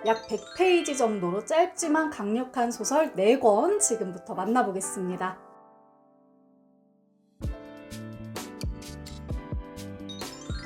약 100페이지 정도로 짧지만 강력한 소설 4권 지금부터 만나보겠습니다.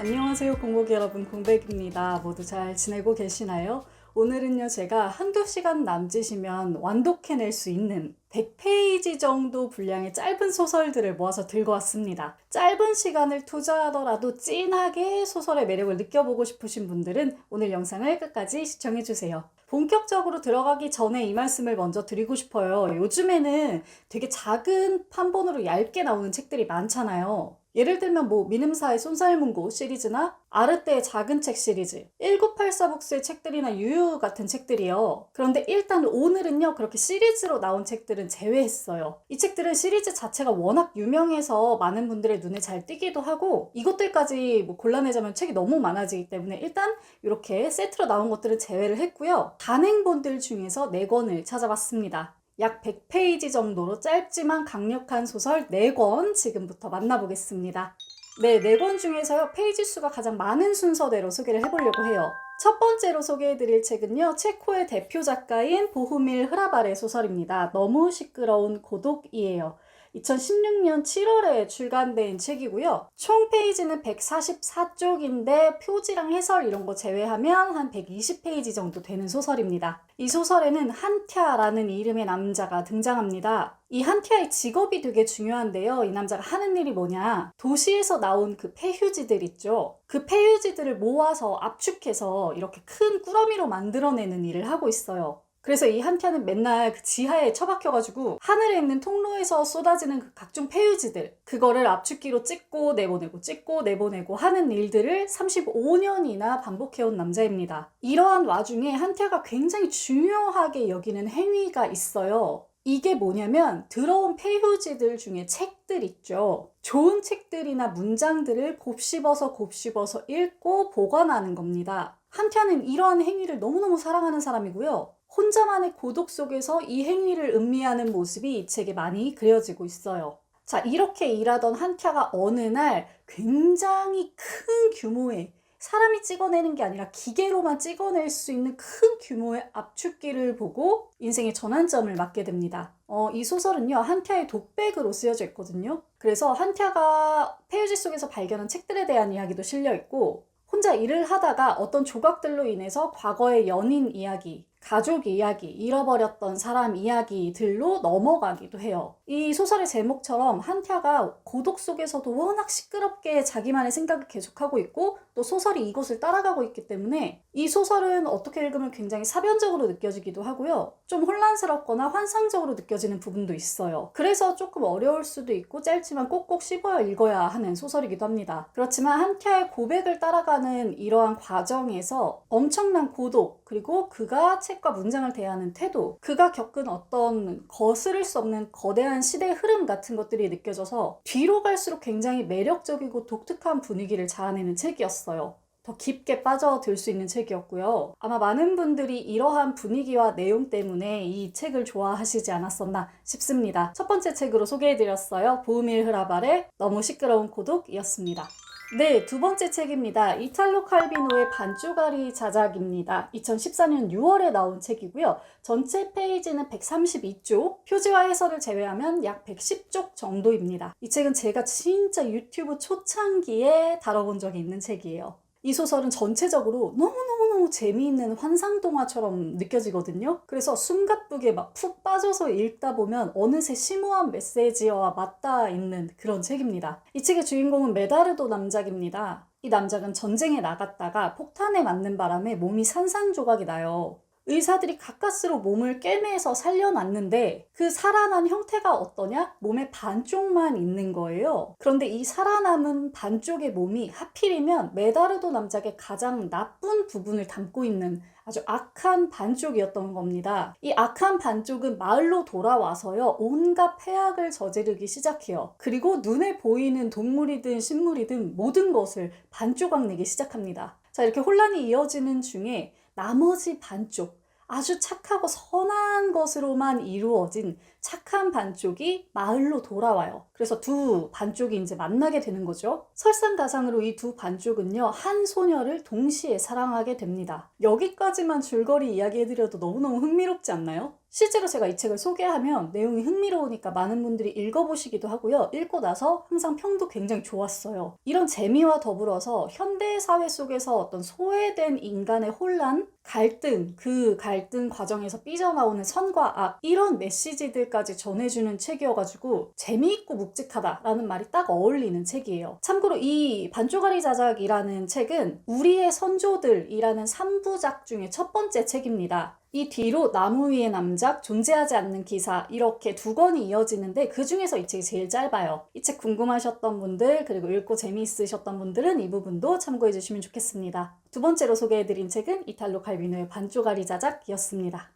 안녕하세요, 공곡 여러분, 공백입니다. 모두 잘 지내고 계시나요? 오늘은요, 제가 한두 시간 남짓이면 완독해낼 수 있는 100페이지 정도 분량의 짧은 소설들을 모아서 들고 왔습니다. 짧은 시간을 투자하더라도 찐하게 소설의 매력을 느껴보고 싶으신 분들은 오늘 영상을 끝까지 시청해주세요. 본격적으로 들어가기 전에 이 말씀을 먼저 드리고 싶어요. 요즘에는 되게 작은 판본으로 얇게 나오는 책들이 많잖아요. 예를 들면 민음사의 쏜살문고 시리즈나 아르떼의 작은 책 시리즈, 1984북스의 책들이나 유유 같은 책들이요. 그런데 일단 오늘은요, 그렇게 시리즈로 나온 책들은 제외했어요. 이 책들은 시리즈 자체가 워낙 유명해서 많은 분들의 눈에 잘 띄기도 하고, 이것들까지 골라내자면 책이 너무 많아지기 때문에 일단 이렇게 세트로 나온 것들은 제외를 했고요. 단행본들 중에서 4권을 찾아봤습니다. 약 100페이지 정도로 짧지만 강력한 소설 4권 지금부터 만나보겠습니다. 네, 4권 중에서요, 페이지 수가 가장 많은 순서대로 소개를 해보려고 해요. 첫 번째로 소개해드릴 책은요, 체코의 대표 작가인 보흐밀 흐라발의 소설입니다. 너무 시끄러운 고독이에요. 2016년 7월에 출간된 책이고요. 총 페이지는 144쪽인데 표지랑 해설 이런 거 제외하면 한 120페이지 정도 되는 소설입니다. 이 소설에는 한티아라는 이름의 남자가 등장합니다. 이 한티아의 직업이 되게 중요한데요. 이 남자가 하는 일이 뭐냐? 도시에서 나온 그 폐휴지들 있죠. 그 폐휴지들을 모아서 압축해서 이렇게 큰 꾸러미로 만들어내는 일을 하고 있어요. 그래서 이 한티아는 맨날 그 지하에 처박혀가지고 하늘에 있는 통로에서 쏟아지는 그 각종 폐유지들, 그거를 압축기로 찍고 내보내고 하는 일들을 35년이나 반복해온 남자입니다. 이러한 와중에 한티아가 굉장히 중요하게 여기는 행위가 있어요. 이게 뭐냐면 들어온 폐유지들 중에 책들 있죠. 좋은 책들이나 문장들을 곱씹어서 읽고 보관하는 겁니다. 한티아는 이러한 행위를 너무너무 사랑하는 사람이고요. 혼자만의 고독 속에서 이 행위를 음미하는 모습이 이 책에 많이 그려지고 있어요. 자, 이렇게 일하던 한티아가 어느 날 굉장히 큰 규모의, 사람이 찍어내는 게 아니라 기계로만 찍어낼 수 있는 큰 규모의 압축기를 보고 인생의 전환점을 맞게 됩니다. 이 소설은요, 한티아의 독백으로 쓰여져 있거든요. 그래서 한티아가 폐유지 속에서 발견한 책들에 대한 이야기도 실려 있고, 혼자 일을 하다가 어떤 조각들로 인해서 과거의 연인 이야기, 가족 이야기, 잃어버렸던 사람 이야기들로 넘어가기도 해요. 이 소설의 제목처럼 한티아가 고독 속에서도 워낙 시끄럽게 자기만의 생각을 계속하고 있고, 또 소설이 이곳을 따라가고 있기 때문에 이 소설은 어떻게 읽으면 굉장히 사변적으로 느껴지기도 하고요. 좀 혼란스럽거나 환상적으로 느껴지는 부분도 있어요. 그래서 조금 어려울 수도 있고 짧지만 꼭꼭 씹어야 읽어야 하는 소설이기도 합니다. 그렇지만 한티아의 고백을 따라가는 이러한 과정에서 엄청난 고독, 그리고 그가 책과 문장을 대하는 태도, 그가 겪은 어떤 거스를 수 없는 거대한 시대의 흐름 같은 것들이 느껴져서 뒤로 갈수록 굉장히 매력적이고 독특한 분위기를 자아내는 책이었어요. 더 깊게 빠져들 수 있는 책이었고요. 아마 많은 분들이 이러한 분위기와 내용 때문에 이 책을 좋아하시지 않았었나 싶습니다. 첫 번째 책으로 소개해드렸어요. 보흐밀 흐라발의 너무 시끄러운 고독이었습니다. 네, 두 번째 책입니다. 이탈로 칼비노의 반쪽짜리 자작입니다. 2014년 6월에 나온 책이고요. 전체 페이지는 132쪽, 표지와 해설을 제외하면 약 110쪽 정도입니다. 이 책은 제가 진짜 유튜브 초창기에 다뤄본 적이 있는 책이에요. 이 소설은 전체적으로 너무너무 재미있는 환상동화처럼 느껴지거든요. 그래서 숨가쁘게 막 푹 빠져서 읽다 보면 어느새 심오한 메시지와 맞닿아 있는 그런 책입니다. 이 책의 주인공은 메다르도 남작입니다. 이 남작은 전쟁에 나갔다가 폭탄에 맞는 바람에 몸이 산산조각이 나요. 의사들이 가까스로 몸을 꿰매서 살려놨는데 그 살아난 형태가 어떠냐? 몸의 반쪽만 있는 거예요. 그런데 이 살아남은 반쪽의 몸이 하필이면 메다르도 남작의 가장 나쁜 부분을 담고 있는 아주 악한 반쪽이었던 겁니다. 이 악한 반쪽은 마을로 돌아와서요, 온갖 폐악을 저지르기 시작해요. 그리고 눈에 보이는 동물이든 식물이든 모든 것을 반조각 내기 시작합니다. 자, 이렇게 혼란이 이어지는 중에 나머지 반쪽, 아주 착하고 선한 것으로만 이루어진 착한 반쪽이 마을로 돌아와요. 그래서 두 반쪽이 이제 만나게 되는 거죠. 설상가상으로 이 두 반쪽은요, 한 소녀를 동시에 사랑하게 됩니다. 여기까지만 줄거리 이야기해드려도 너무너무 흥미롭지 않나요? 실제로 제가 이 책을 소개하면 내용이 흥미로우니까 많은 분들이 읽어보시기도 하고요. 읽고 나서 항상 평도 굉장히 좋았어요. 이런 재미와 더불어서 현대 사회 속에서 어떤 소외된 인간의 혼란, 갈등, 그 갈등 과정에서 삐져나오는 선과 악, 이런 메시지들까지 전해주는 책이어가지고 재미있고 묵직하다라는 말이 딱 어울리는 책이에요. 참고로 이 반쪽아리 자작이라는 책은 우리의 선조들이라는 3부작 중에 첫 번째 책입니다. 이 뒤로 나무 위의 남작, 존재하지 않는 기사, 이렇게 두 권이 이어지는데 그 중에서 이 책이 제일 짧아요. 이 책 궁금하셨던 분들, 그리고 읽고 재미있으셨던 분들은 이 부분도 참고해 주시면 좋겠습니다. 두 번째로 소개해드린 책은 이탈로 칼비노의 반쪽아리 자작이었습니다.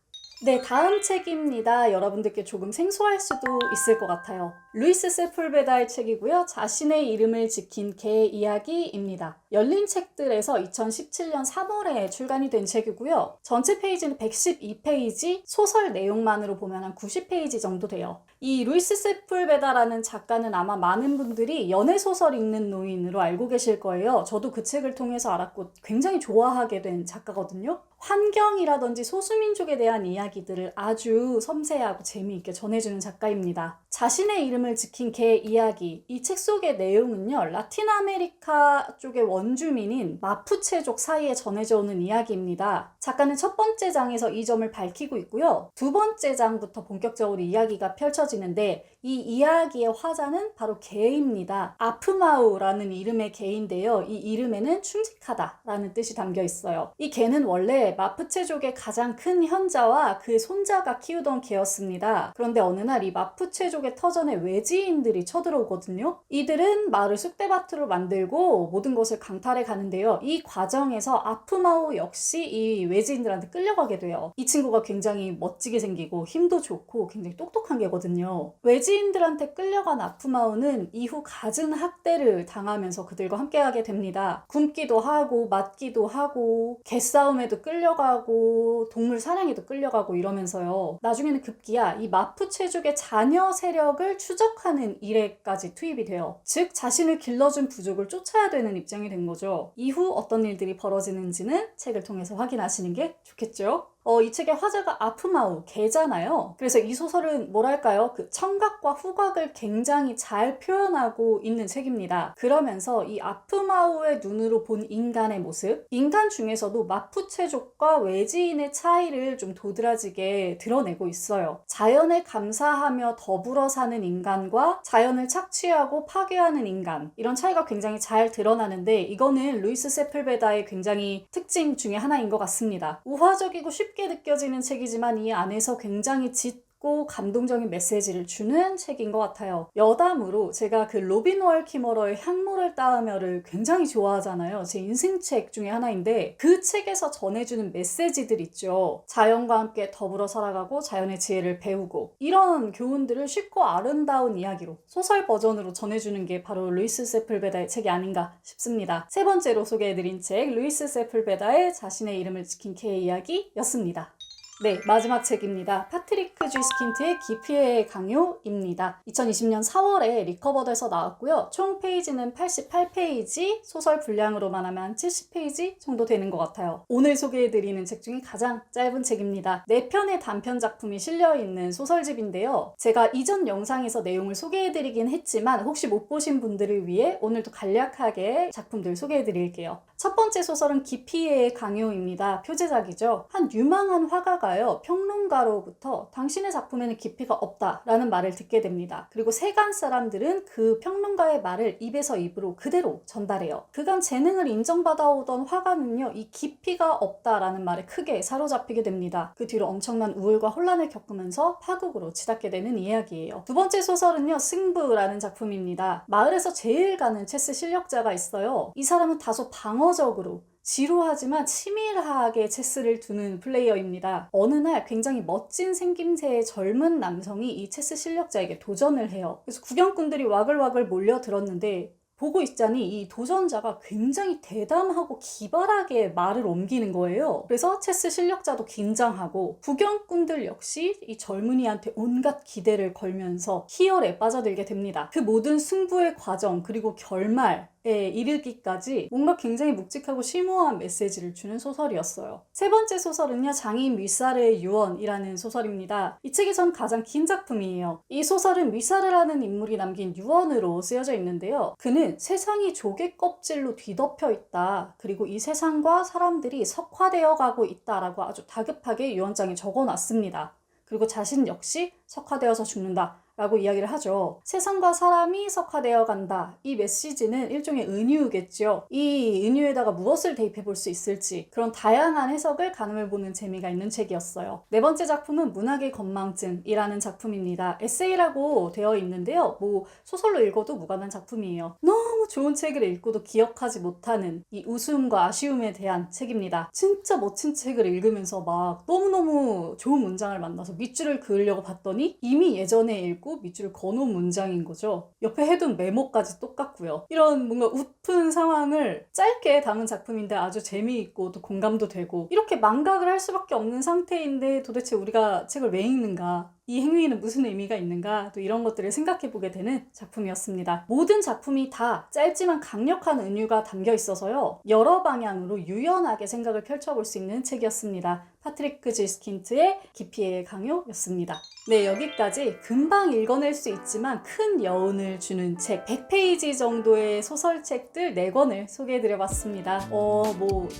네, 다음 책입니다. 여러분들께 조금 생소할 수도 있을 것 같아요. 루이스 세풀베다의 책이고요. 자신의 이름을 지킨 개 이야기입니다. 열린 책들에서 2017년 3월에 출간이 된 책이고요. 전체 페이지는 112페이지, 소설 내용만으로 보면 한 90페이지 정도 돼요. 이 루이스 세풀베다라는 작가는 아마 많은 분들이 연애소설 읽는 노인으로 알고 계실 거예요. 저도 그 책을 통해서 알았고 굉장히 좋아하게 된 작가거든요. 환경이라든지 소수민족에 대한 이야기들을 아주 섬세하고 재미있게 전해주는 작가입니다. 자신의 이름을 지킨 개 이야기, 이 책 속의 내용은요, 라틴 아메리카 쪽의 원주민인 마푸체족 사이에 전해져 오는 이야기입니다. 작가는 첫 번째 장에서 이 점을 밝히고 있고요. 두 번째 장부터 본격적으로 이야기가 펼쳐지는데 이 이야기의 화자는 바로 개입니다. 아프마우라는 이름의 개인데요. 이 이름에는 충직하다라는 뜻이 담겨 있어요. 이 개는 원래 마푸체족의 가장 큰 현자와 그의 손자가 키우던 개였습니다. 그런데 어느 날 이 마푸체족의 터전에 외지인들이 쳐들어오거든요. 이들은 마을을 쑥대밭으로 만들고 모든 것을 강탈해 가는데요. 이 과정에서 아프마우 역시 이 외지인들한테 끌려가게 돼요. 이 친구가 굉장히 멋지게 생기고 힘도 좋고 굉장히 똑똑한 개거든요. 외지인들한테 끌려간 아프마우는 이후 갖은 학대를 당하면서 그들과 함께하게 됩니다. 굶기도 하고 맞기도 하고 개싸움에도 끌려가고 동물 사냥에도 끌려가고 이러면서요. 나중에는 급기야 이 마푸체족의 자녀 세력을 추적하는 일에까지 투입이 돼요. 즉 자신을 길러준 부족을 쫓아야 되는 입장이 된 거죠. 이후 어떤 일들이 벌어지는지는 책을 통해서 확인하시는 게 좋겠죠. 이 책의 화자가 아프마우, 개잖아요. 그래서 이 소설은 뭐랄까요? 그 청각과 후각을 굉장히 잘 표현하고 있는 책입니다. 그러면서 이 아프마우의 눈으로 본 인간의 모습, 인간 중에서도 마푸체족과 외지인의 차이를 좀 도드라지게 드러내고 있어요. 자연에 감사하며 더불어 사는 인간과 자연을 착취하고 파괴하는 인간, 이런 차이가 굉장히 잘 드러나는데 이거는 루이스 세풀베다의 굉장히 특징 중에 하나인 것 같습니다. 우화적이고 쉽게 느껴지는 책이지만 이 안에서 굉장히 짙고 감동적인 메시지를 주는 책인 것 같아요. 여담으로 제가 그 로빈 월키머러의 향모를 따으며를 굉장히 좋아하잖아요. 제 인생책 중에 하나인데 그 책에서 전해주는 메시지들 있죠. 자연과 함께 더불어 살아가고 자연의 지혜를 배우고 이런 교훈들을 쉽고 아름다운 이야기로 소설 버전으로 전해주는 게 바로 루이스 세풀베다의 책이 아닌가 싶습니다. 세 번째로 소개해드린 책 루이스 세풀베다의 자신의 이름을 지킨 개의 이야기였습니다. 네, 마지막 책입니다. 파트리크 G. 스킨트의 기피의 강요입니다. 2020년 4월에 리커버드에서 나왔고요. 총 페이지는 88페이지, 소설 분량으로만 하면 70페이지 정도 되는 것 같아요. 오늘 소개해드리는 책 중에 가장 짧은 책입니다. 4편의 단편 작품이 실려있는 소설집인데요. 제가 이전 영상에서 내용을 소개해드리긴 했지만 혹시 못 보신 분들을 위해 오늘도 간략하게 작품들 소개해드릴게요. 첫 번째 소설은 기피의 강요입니다. 표제작이죠. 한 유망한 화가가요, 평론가로부터 당신의 작품에는 깊이가 없다라는 말을 듣게 됩니다. 그리고 세간 사람들은 그 평론가의 말을 입에서 입으로 그대로 전달해요. 그간 재능을 인정받아오던 화가는요, 이 깊이가 없다라는 말에 크게 사로잡히게 됩니다. 그 뒤로 엄청난 우울과 혼란을 겪으면서 파국으로 치닫게 되는 이야기예요. 두 번째 소설은요, 승부라는 작품입니다. 마을에서 제일 가는 체스 실력자가 있어요. 이 사람은 다소 방어적으로 지루하지만 치밀하게 체스를 두는 플레이어입니다. 어느 날 굉장히 멋진 생김새의 젊은 남성이 이 체스 실력자에게 도전을 해요. 그래서 구경꾼들이 와글와글 몰려들었는데 보고 있자니 이 도전자가 굉장히 대담하고 기발하게 말을 옮기는 거예요. 그래서 체스 실력자도 긴장하고 구경꾼들 역시 이 젊은이한테 온갖 기대를 걸면서 희열에 빠져들게 됩니다. 그 모든 승부의 과정 그리고 결말에 이르기까지 뭔가 굉장히 묵직하고 심오한 메시지를 주는 소설이었어요. 세 번째 소설은요, 장인 윗사르의 유언이라는 소설입니다. 이 책이 전 가장 긴 작품이에요. 이 소설은 윗사르라는 인물이 남긴 유언으로 쓰여져 있는데요. 그는 세상이 조개 껍질로 뒤덮여 있다. 그리고 이 세상과 사람들이 석화되어 가고 있다라고 아주 다급하게 유언장에 적어놨습니다. 그리고 자신 역시 석화되어서 죽는다 라고 이야기를 하죠. 세상과 사람이 석화되어 간다. 이 메시지는 일종의 은유겠죠. 이 은유에다가 무엇을 대입해 볼 수 있을지 그런 다양한 해석을 가늠해 보는 재미가 있는 책이었어요. 네 번째 작품은 문학의 건망증이라는 작품입니다. 에세이라고 되어 있는데요. 소설로 읽어도 무관한 작품이에요. 너무 좋은 책을 읽고도 기억하지 못하는 이 웃음과 아쉬움에 대한 책입니다. 진짜 멋진 책을 읽으면서 막 너무너무 좋은 문장을 만나서 밑줄을 그으려고 봤더니 이미 예전에 읽고 밑줄을 그어놓은 문장인 거죠. 옆에 해둔 메모까지 똑같고요. 이런 뭔가 웃픈 상황을 짧게 담은 작품인데 아주 재미있고 또 공감도 되고 이렇게 망각을 할 수밖에 없는 상태인데 도대체 우리가 책을 왜 읽는가? 이 행위에는 무슨 의미가 있는가? 또 이런 것들을 생각해보게 되는 작품이었습니다. 모든 작품이 다 짧지만 강력한 은유가 담겨 있어서요. 여러 방향으로 유연하게 생각을 펼쳐볼 수 있는 책이었습니다. 파트리크 지스킨트의 기피의 강요였습니다. 네, 여기까지 금방 읽어낼 수 있지만 큰 여운을 주는 책 100페이지 정도의 소설책들 4권을 소개해드려봤습니다.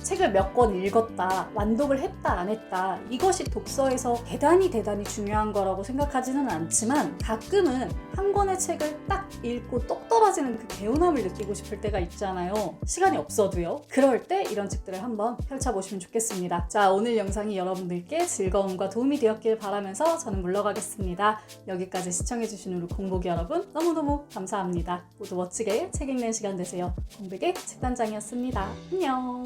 책을 몇 권 읽었다, 완독을 했다 안 했다 이것이 독서에서 대단히 중요한 거라고 생각하지는 않지만 가끔은 한 권의 책을 딱 읽고 똑 떨어지는 그 개운함을 느끼고 싶을 때가 있잖아요. 시간이 없어도요. 그럴 때 이런 책들을 한번 펼쳐보시면 좋겠습니다. 자, 오늘 영상이 여러분들께 즐거움과 도움이 되었길 바라면서 저는 물러가겠습니다. 여기까지 시청해주신 우리 공복이 여러분 너무너무 감사합니다. 모두 멋지게 책 읽는 시간 되세요. 공백의 책단장이었습니다. 안녕.